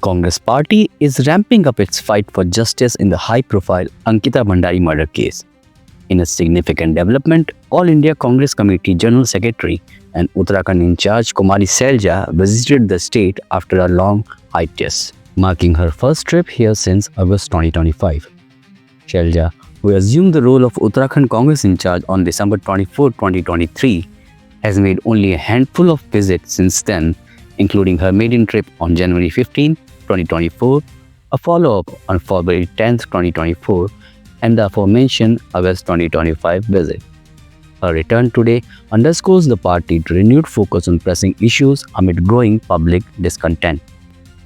Congress party is ramping up its fight for justice in the high-profile Ankita Bhandari murder case. In a significant development, All India Congress Committee General Secretary and Uttarakhand in charge Kumari Selja visited the state after a long hiatus, marking her first trip here since August 2025. Selja, who assumed the role of Uttarakhand Congress in charge on December 24, 2023, has made only a handful of visits since then, including her maiden trip on January 15, 2024, a follow-up on February 10, 2024, and the aforementioned August 2025 visit. Her return today underscores the party's renewed focus on pressing issues amid growing public discontent.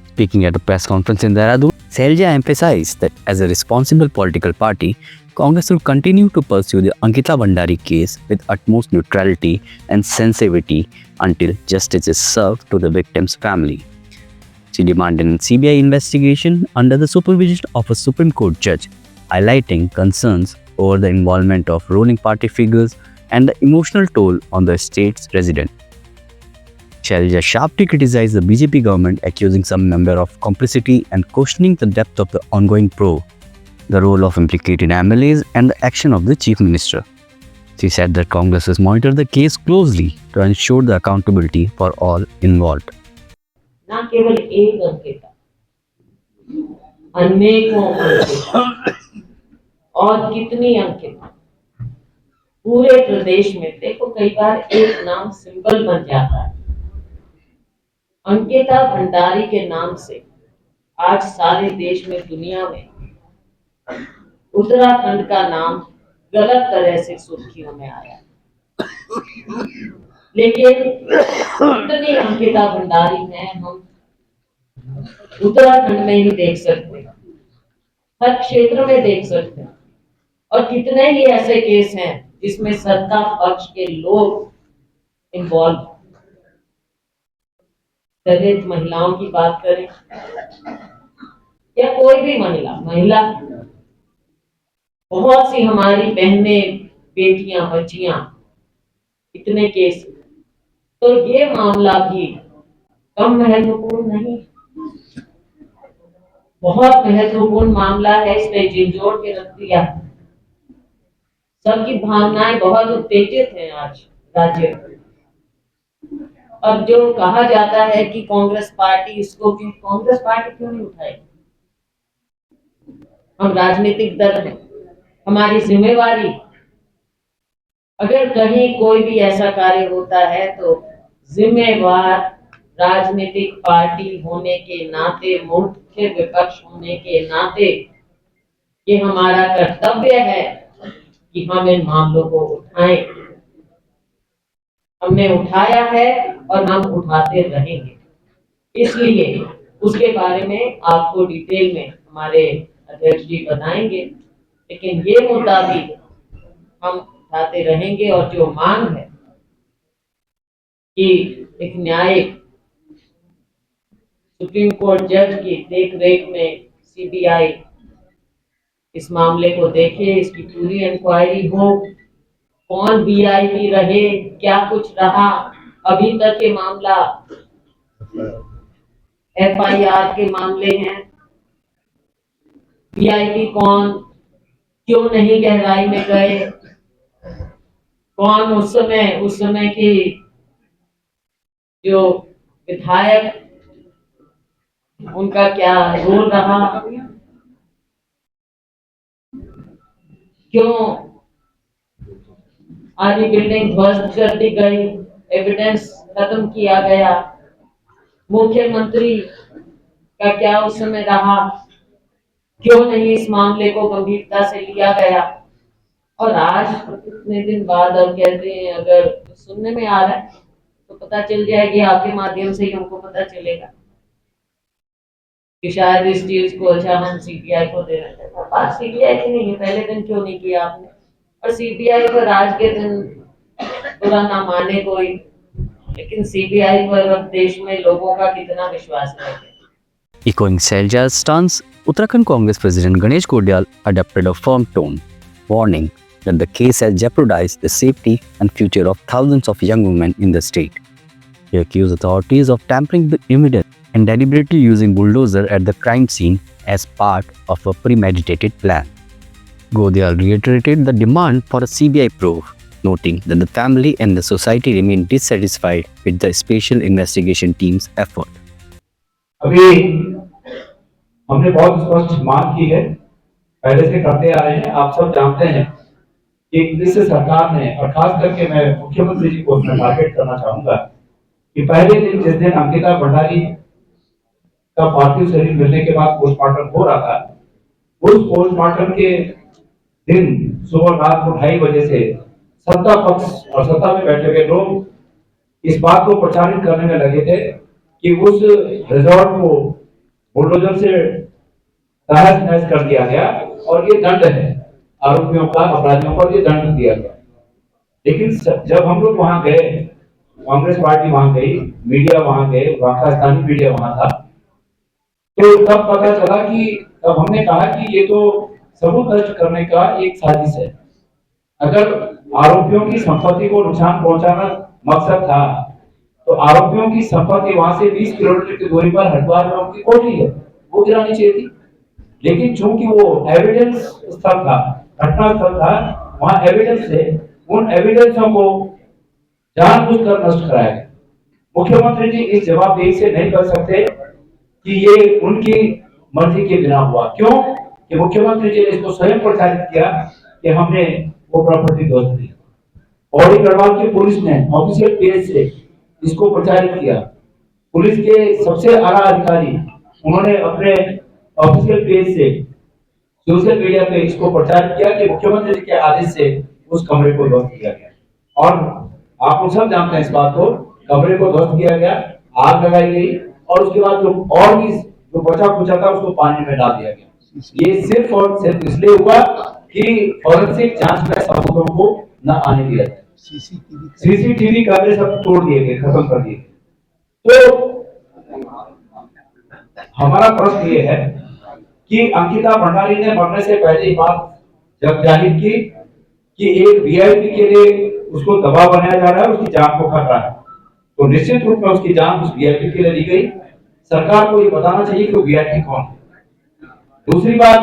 Speaking at a press conference in Dehradun, Selja emphasized that as a responsible political party, Congress will continue to pursue the Ankita Bhandari case with utmost neutrality and sensitivity until justice is served to the victim's family. She demanded an CBI investigation under the supervision of a Supreme Court judge, highlighting concerns over the involvement of ruling party figures and the emotional toll on the state's residents. Selja sharply criticized the BJP government, accusing some member of complicity and questioning the depth of the ongoing probe, the role of implicated MLAs, and the action of the Chief Minister. She said that Congress has monitored the case closely to ensure the accountability for all involved. ना केवल एक अंकिता, अनेकों अंकिता और कितनी अंकिता पूरे प्रदेश में। देखो, कई बार एक नाम सिंबल बन जाता है। अंकिता भंडारी के नाम से आज सारे देश में, दुनिया में उत्तराखंड का नाम गलत तरह से सुर्खियों में आया, लेकिन कितनी अंकिता भंडारी हैं हम उत्तराखंड में ही देख सकते हैं, हर क्षेत्र में देख सकते हैं। और कितने ही ऐसे केस हैं जिसमें सत्ता पक्ष के लोग इन्वॉल्व। दलित महिलाओं की बात करें या कोई भी महिला, बहुत सी हमारी बहनें, बेटियां, बच्चियां, इतने केस। तो ये मामला भी कम महत्वपूर्ण नहीं, बहुत महत्वपूर्ण मामला है। इसने झिझोड़ के रख दिया। सबकी भावनाएं बहुत उत्तेजित हैं आज राज्य में। अब जो कहा जाता है कि कांग्रेस पार्टी इसको क्यों, कांग्रेस पार्टी क्यों नहीं उठाएगी? हम राजनीतिक दल हैं, हमारी जिम्मेवारी, अगर कहीं कोई भी ऐसा कार्य होता है तो जिम्मेवार राजनीतिक पार्टी होने के नाते, मुख्य विपक्ष होने के नाते ये हमारा कर्तव्य है कि हम इन मामलों को उठाएं। हमने उठाया है और हम उठाते रहेंगे। इसलिए उसके बारे में आपको डिटेल में हमारे अध्यक्ष जी बताएंगे, लेकिन ये मुद्दा भी हम उठाते रहेंगे। और जो मांग है कि एक न्यायिक सुप्रीम कोर्ट जज की देखरेख में सीबीआई इस मामले को देखे, इसकी पूरी इंक्वायरी हो, कौन वीआईपी रहे, क्या कुछ रहा, अभी तक के मामला एफआईआर के मामले हैं, वीआईपी कौन, क्यों नहीं गहराई में गए, कौन उस समय की जो विधायक, उनका क्या रोल रहा, क्यों आधी बिल्डिंग ध्वस्त कर दी गई, एविडेंस खत्म किया गया, मुख्यमंत्री का क्या उस समय रहा, क्यों नहीं इस मामले को गंभीरता से लिया गया। और आज इतने दिन बाद अब कहते हैं, अगर सुनने में आ रहा है तो पता चल जाएगी, आपके माध्यम से ही हमको पता चलेगा कि शायद इस चीज को अच्छा हम सीबीआई को दे रहे थे। बात सीबीआई की नहीं है, पहले दिन क्यों नहीं किया आपने? और सीबीआई पर आज के दिन बुरा ना माने कोई, लेकिन सीबीआई पर अब देश में लोगों का कितना विश्वास है। Echoing Selja's stance, Uttarakhand Congress President Ganesh Kordial adopted a firm tone, warning that the case has jeopardized the safety and future of thousands of young women in the state. He accused authorities of tampering the evidence and deliberately using bulldozer at the crime scene as part of a premeditated plan. Godial reiterated the demand for a CBI probe, noting that the family and the society remain dissatisfied with the special investigation team's effort. अभी हमने बहुत स्पष्ट मांग की है, पहले से करते आ रहे हैं। आप सब जानते हैं कि इस सरकार ने, और खास करके मैं मुख्यमंत्री जी को मैं टारगेट करना चाहूंगा कि पहले दिन जिस दिन अंकिता भंडारी का पार्थिव शरीर मिलने के बाद पोस्टमार्टम हो रहा था, उस पोस्टमार्टम के दिन सुबह रात को 2:30 बजे से सत्ता पक्ष और सत्ता में बैठे हुए लोग इस बात को प्रचारित करने में लगे थे कि उस रिजॉर्ट को बुलडोजर से तहस नहस कर दिया गया और ये दंड है आरोपियों का, अपराधियों पर ये दंड दिया गया। लेकिन जब हम लोग वहां गए, कांग्रेस पार्टी वहां गई, मीडिया वहां गए, वहां का स्थानीय मीडिया वहां था, तो तब पता चला कि तब हमने कहा कि ये तो सबूत नष्ट करने का एक साजिश है। अगर आरोपियों की संपत्ति को नुकसान पहुंचाना मकसद था तो आरोपियों की संपत्ति वहां से 20 किलोमीटर की दूरी पर हरिद्वार में उनकी कोठी है, वो गिरानी चाहिए थी। लेकिन चूंकि वो एविडेंस स्थल था, घटना स्थल था, वहां एविडेंस थे, उन एविडेंसों को जानबूझकर नष्ट कराया गया। मुख्यमंत्री जी इस जवाबदेही से नहीं कर सकते कि ये उनकी मर्जी के बिना हुआ। क्यों? कि मुख्यमंत्री जी ने इसको स्वयं प्रचारित किया कि हमने वो प्रॉपर्टी ध्वस्त की। पौड़ी गढ़वाल की पुलिस ने ऑफिशियल पेज से इसको प्रचारित किया। पुलिस के सबसे आला अधिकारी उन्होंने अपने ऑफिशियल पेज से सोशल मीडिया पे इसको प्रचारित किया कि मुख्यमंत्री जी के आदेश से उस कमरे को ध्वस्त किया गया। और आप लोग सब जानते हैं इस बात को, कमरे को ध्वस्त किया गया, आग लगाई गई और उसके बाद जो और भी जो बचा खुचा था उसको पानी में डाल दिया गया। ये सिर्फ और सिर्फ इसलिए हुआ कि फॉरेंसिक जांच में सबूतों को न आने दिया जाए। सीसीटीवी कैमरे सब तोड़ दिए गए, खत्म कर दिए गए। तो हमारा प्रश्न ये है कि अंकिता भंडारी ने मरने से पहले ही बात जब जाहिर की कि एक वीआईपी के लिए उसको दबाव बनाया जा रहा है, उसकी जान को खतरा है, तो निश्चित रूप में उसकी जान उस वीआईपी के लिए दी गई। सरकार को ये बताना चाहिए कि वो वीआईपी कौन है। दूसरी बात,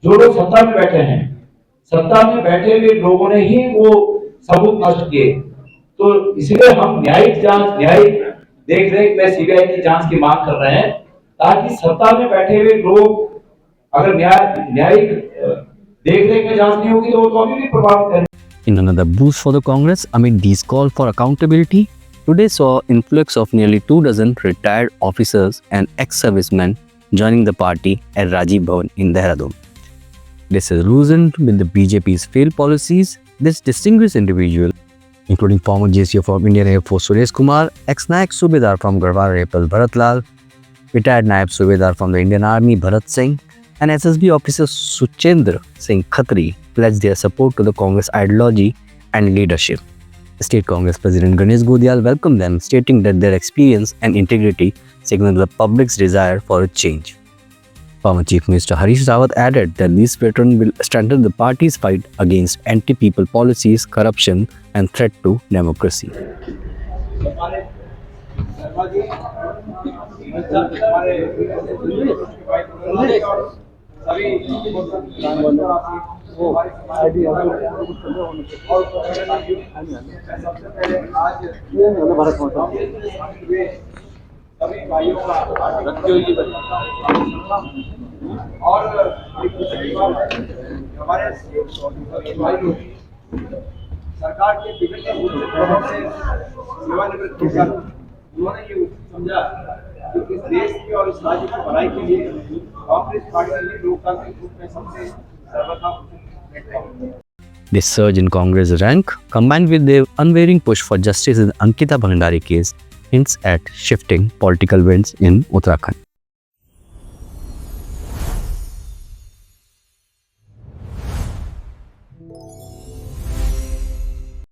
जो लोग सत्ता में बैठे हैं, सत्ता में बैठे हुए लोगों ने ही वो सबूत नष्ट किए, तो इसलिए हम न्यायिक जांच, न्यायिक देखरेख में सीबीआई की जांच की मांग कर रहे हैं, ताकि सत्ता में बैठे हुए लोग अगर न्यायिक देखरेख में जांच नहीं होगी तो वो अभी भी प्रभावित करें। In another boost for the Congress amid these call for accountability, today saw influx of nearly 24 retired officers and ex-servicemen joining the party at Rajiv Bhavan in Dehradun. Disillusioned with the BJP's failed policies, this distinguished individual, including former JCO from Indian Air Force Suresh Kumar, ex-Nayak Subedar from Garhwal Repal Bharat Lal, retired Naib Subedar from the Indian Army Bharat Singh, and SSB officer Suchendra Singh Khatri pledged their support to the Congress ideology and leadership. State Congress President Ganesh Godial welcomed them, stating that their experience and integrity signal the public's desire for a change. Former Chief Minister Harish Rawat added that these veterans will strengthen the party's fight against anti-people policies, corruption, and threat to democracy. सभी भाइयों का और हमारे सरकार के विभिन्न मुद्दों से सेवानिवृत्त होकर उन्होंने ये समझा कि इस देश की और इस राज्य की भलाई के लिए कांग्रेस पार्टी ने लोकतांत्रिक रूप में सबसे सर्वथा platform. This surge in Congress rank, combined with their unwavering push for justice in Ankita Bhandari case, hints at shifting political winds in Uttarakhand.